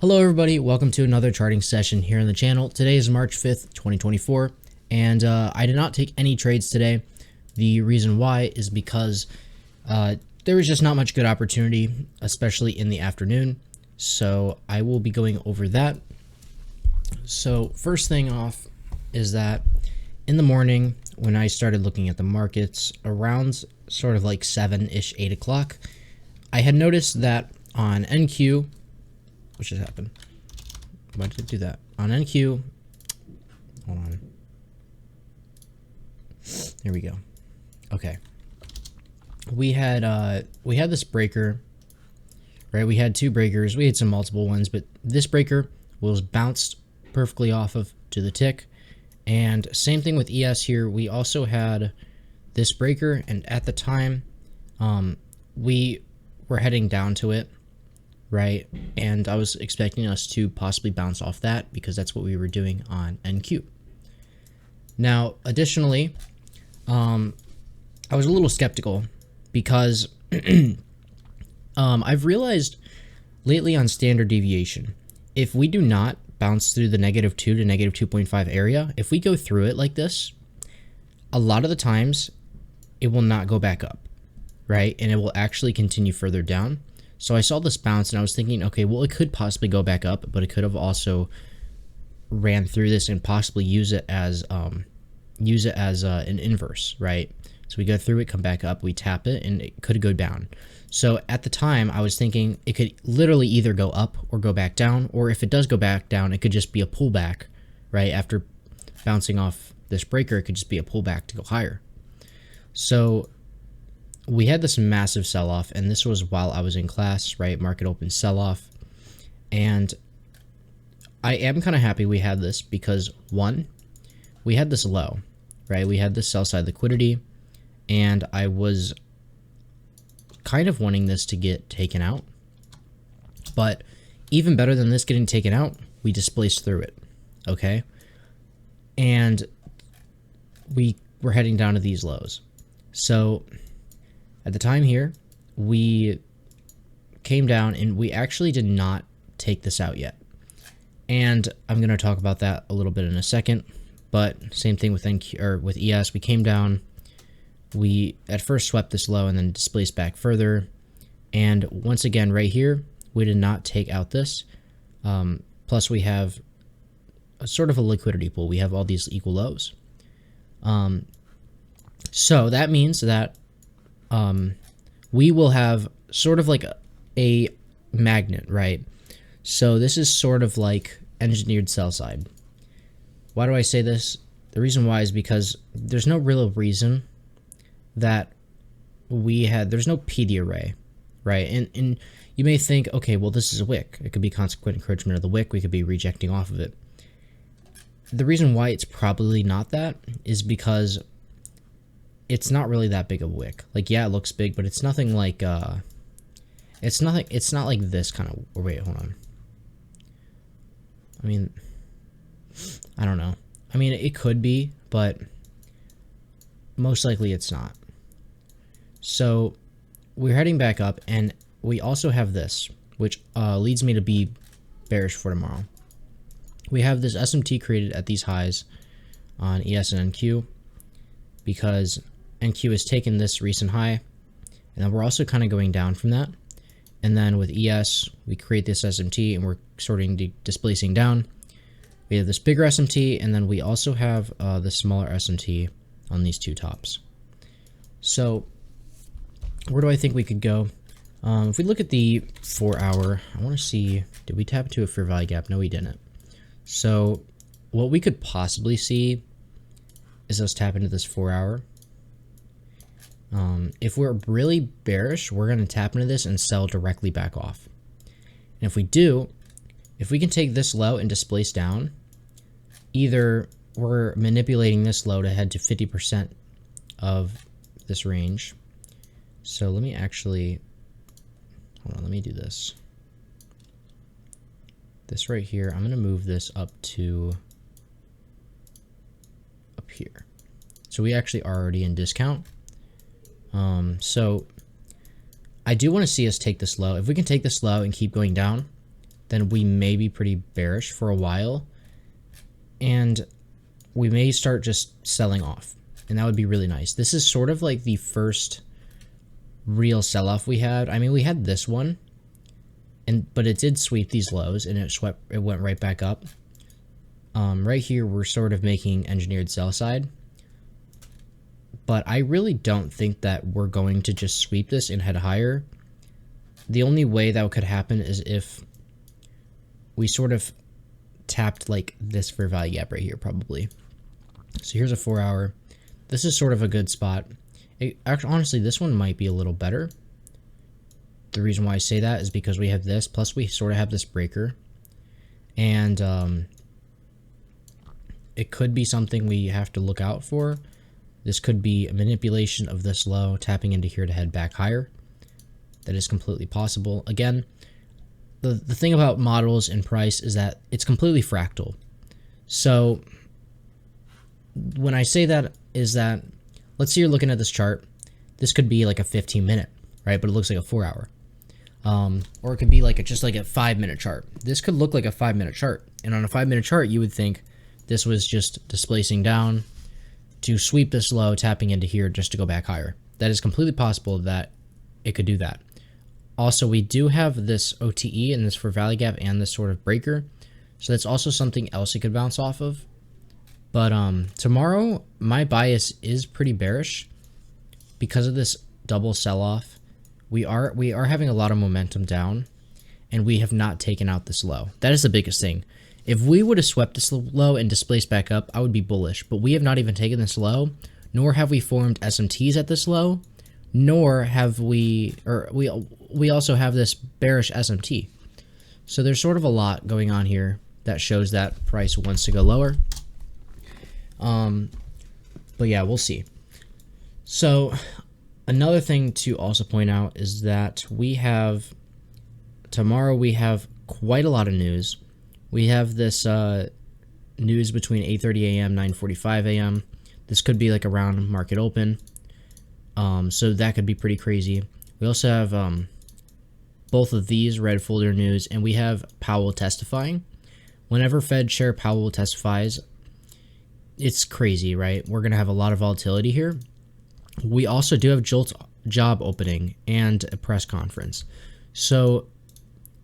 Hello everybody, welcome to another charting session here on the channel. Today is March 5th, 2024, and I did not take any trades today. The reason why is because there was just not much good opportunity, especially in the afternoon, so I will be going over that. So first thing off is that in the morning, when I started looking at the markets around sort of like 7-ish, 8 o'clock, I had noticed that on NQ, what just happened? Why did it do that? On NQ, hold on. Here we go. Okay. We had this breaker, right? We had two breakers. We had some multiple ones, but this breaker was bounced perfectly off of to the tick. And same thing with ES here. We also had this breaker, and at the time, we were heading down to it, right? And I was expecting us to possibly bounce off that because that's what we were doing on NQ. Now, additionally, I was a little skeptical because I've realized lately on standard deviation, if we do not bounce through the -2 to -2.5 area, if we go through it like this, a lot of the times it will not go back up, right? And it will actually continue further down. So I saw this bounce and I was thinking, okay, well, it could possibly go back up, but it could have also ran through this and possibly use it as an inverse, right? So we go through it, come back up, we tap it, and it could go down. So at the time, I was thinking it could literally either go up or go back down, or if it does go back down, it could just be a pullback, right? After bouncing off this breaker, it could just be a pullback to go higher. So we had this massive sell-off, and this was while I was in class, right? Market open sell-off. And I am kind of happy we had this because, one, we had this low, right? We had this sell-side liquidity, and I was kind of wanting this to get taken out. But even better than this getting taken out, we displaced through it, okay? And we were heading down to these lows. So at the time here, we came down and we actually did not take this out yet. And I'm going to talk about that a little bit in a second, but same thing with NQ, or with ES. We came down, we at first swept this low and then displaced back further. And once again, right here, we did not take out this. Plus we have a sort of a liquidity pool. We have all these equal lows. So that means that we will have sort of like a magnet, right? So this is sort of like engineered sell side. Why do I say this? The reason why is because there's no real reason that there's no PD array, right? And you may think, okay, well, this is a wick. It could be consequent encroachment of the wick. We could be rejecting off of it. The reason why it's probably not that is because it's not really that big of a wick. Like, yeah, it looks big, but it's nothing like, it's not like this kind of, wait, hold on. I mean, I don't know. I mean, it could be, but most likely it's not. So we're heading back up, and we also have this, which leads me to be bearish for tomorrow. We have this SMT created at these highs on ES and NQ because NQ has taken this recent high, and then we're also kind of going down from that. And then with ES, we create this SMT, and we're displacing down. We have this bigger SMT, and then we also have the smaller SMT on these two tops. So where do I think we could go? If we look at the 4-hour, I want to see, did we tap into a fair value gap? No, we didn't. So what we could possibly see is us tap into this 4-hour. If we're really bearish, we're going to tap into this and sell directly back off. And if we do, if we can take this low and displace down, either we're manipulating this low to head to 50% of this range. So let me actually, hold on, let me do this. This right here, I'm going to move this up here. So we actually are already in discount. So I do want to see us take this low. If we can take this low and keep going down, then we may be pretty bearish for a while, and we may start just selling off, and that would be really nice. This is sort of like the first real sell-off we had. I mean, we had this one, but it did sweep these lows, and it went right back up. Right here, we're sort of making engineered sell side, but I really don't think that we're going to just sweep this and head higher. The only way that could happen is if we sort of tapped like this for value gap right here, probably. So here's a 4 hour. This is sort of a good spot. Actually, honestly, this one might be a little better. The reason why I say that is because we have this, plus we sort of have this breaker, and it could be something we have to look out for. This could be a manipulation of this low, tapping into here to head back higher. That is completely possible. Again, the thing about models and price is that it's completely fractal. So when I say that is that, let's say you're looking at this chart. This could be like a 15-minute, right? But it looks like a 4 hour. Or it could be like just like a 5-minute chart. This could look like a 5-minute chart. And on a 5-minute chart, you would think this was just displacing down to sweep this low, tapping into here just to go back higher. That is completely possible that it could do that. Also, we do have this OTE and this for value gap and this sort of breaker. So that's also something else it could bounce off of. But tomorrow, my bias is pretty bearish because of this double sell-off. We are having a lot of momentum down, and we have not taken out this low. That is the biggest thing. If we would have swept this low and displaced back up, I would be bullish. But we have not even taken this low, nor have we formed SMTs at this low, nor have we also have this bearish SMT. So there's sort of a lot going on here that shows that price wants to go lower. But yeah, we'll see. So another thing to also point out is that tomorrow we have quite a lot of news. We have this news between 8:30 a.m. 9:45 a.m. This could be like around market open. So that could be pretty crazy. We also have both of these red folder news, and we have Powell testifying. Whenever Fed Chair Powell testifies, it's crazy, right? We're going to have a lot of volatility here. We also do have JOLT's job opening and a press conference. So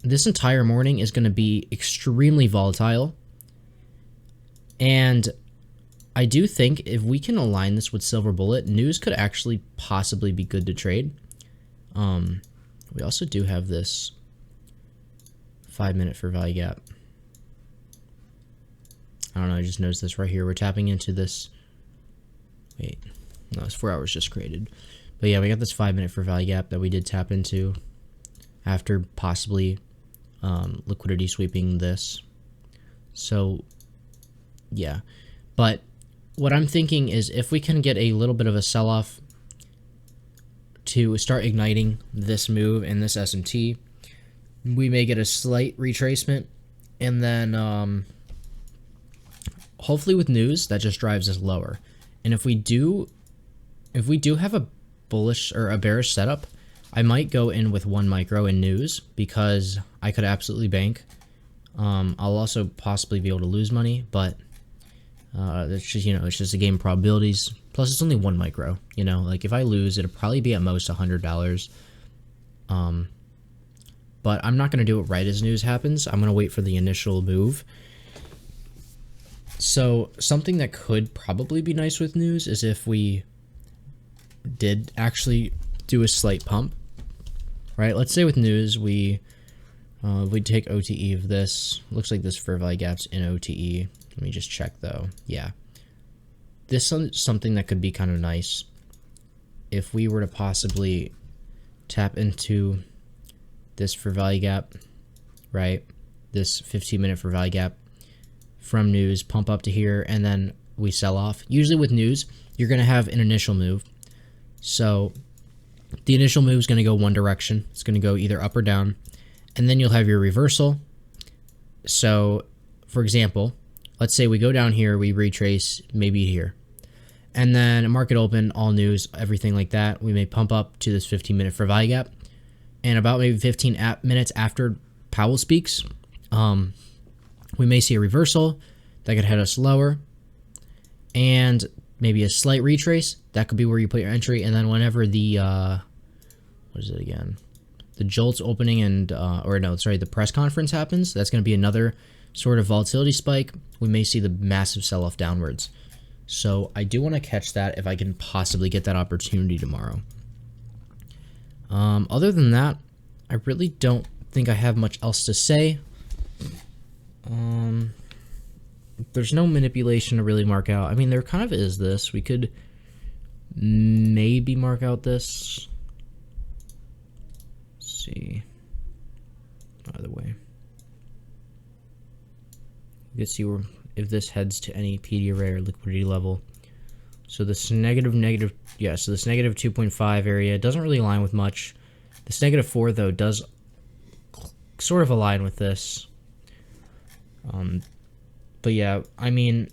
this entire morning is going to be extremely volatile. And I do think if we can align this with Silver Bullet, news could actually possibly be good to trade. We also do have this 5-minute for value gap. I don't know, I just noticed this right here. We're tapping into this. Wait, no, it's 4 hours just created. But yeah, we got this 5-minute for value gap that we did tap into after possibly liquidity sweeping this. So yeah, but what I'm thinking is if we can get a little bit of a sell-off to start igniting this move and this SMT, we may get a slight retracement, and then hopefully with news that just drives us lower. And if we do have a bullish or a bearish setup, I might go in with 1 micro in news because I could absolutely bank. I'll also possibly be able to lose money, but it's just, it's just a game of probabilities. Plus, it's only 1 micro. Like if I lose, it'll probably be at most $100. But I'm not gonna do it right as news happens. I'm gonna wait for the initial move. So something that could probably be nice with news is if we did actually do a slight pump, right? Let's say with news we take OTE of this. Looks like this fair value gap's in OTE. Let me just check though. Yeah, this is something that could be kind of nice if we were to possibly tap into this for value gap, right? This 15-minute for value gap from news, pump up to here, and then we sell off. Usually with news, you're going to have an initial move. So the initial move is going to go one direction. It's going to go either up or down, and then you'll have your reversal. So for example, let's say we go down here, we retrace maybe here, and then a market open, all news, everything like that. We may pump up to this 15-minute for value gap, and about maybe 15 minutes after Powell speaks, We may see a reversal that could head us lower, and maybe a slight retrace. That could be where you put your entry, and then whenever the what is it again? The JOLTS opening and the press conference happens, that's going to be another sort of volatility spike. We may see the massive sell-off downwards. So I do want to catch that if I can possibly get that opportunity tomorrow. Other than that, I really don't think I have much else to say. There's no manipulation to really mark out. I mean, there kind of is this. We could maybe mark out this. Let's see. Either way. You can see where, if this heads to any PD array or liquidity level. So this negative, so this negative 2.5 area doesn't really align with much. This negative 4, though, does sort of align with this. But yeah, I mean,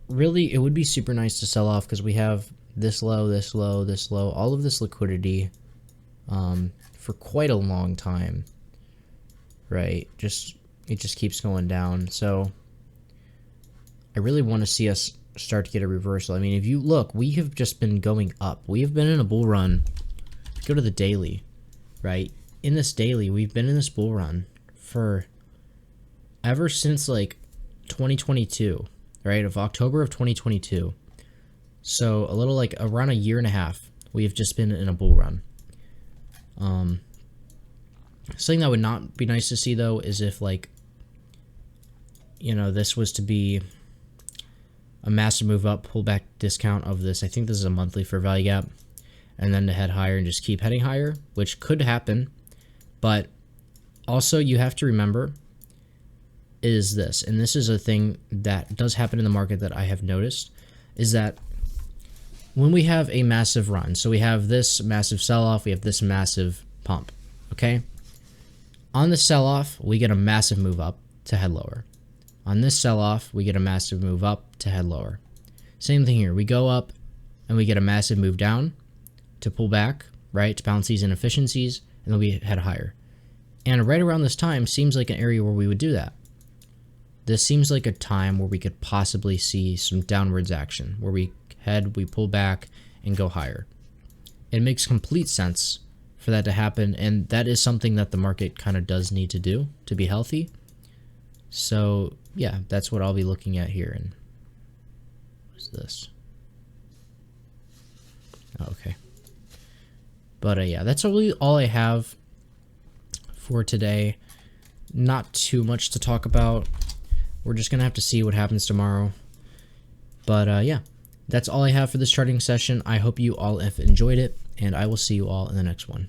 really, it would be super nice to sell off because we have this low, this low, this low, all of this liquidity for quite a long time, right? It just keeps going down. So I really want to see us start to get a reversal. I mean, if you look, we have just been going up. We have been in a bull run. Go to the daily, right? In this daily, we've been in this bull run for ever since like 2022, right? Of October of 2022. So a little like around a year and a half, we have just been in a bull run. Something that would not be nice to see though is if like, you know, this was to be a massive move up, pullback discount of this. I think this is a monthly for value gap, and then to head higher and just keep heading higher, which could happen. But also you have to remember is this, and this is a thing that does happen in the market that I have noticed, is that when we have a massive run, so we have this massive sell-off, we have this massive pump, okay? On the sell-off, we get a massive move up to head lower. On this sell-off, we get a massive move up to head lower. Same thing here. We go up and we get a massive move down to pull back, right, to balance these inefficiencies, and then we head higher. And right around this time seems like an area where we would do that. This seems like a time where we could possibly see some downwards action, where we pull back, and go higher. It makes complete sense for that to happen, and that is something that the market kind of does need to do to be healthy. So yeah, that's what I'll be looking at here. And what's this? Oh, okay. But yeah, that's really all I have for today. Not too much to talk about. We're just gonna have to see what happens tomorrow. But yeah, that's all I have for this charting session. I hope you all have enjoyed it, and I will see you all in the next one.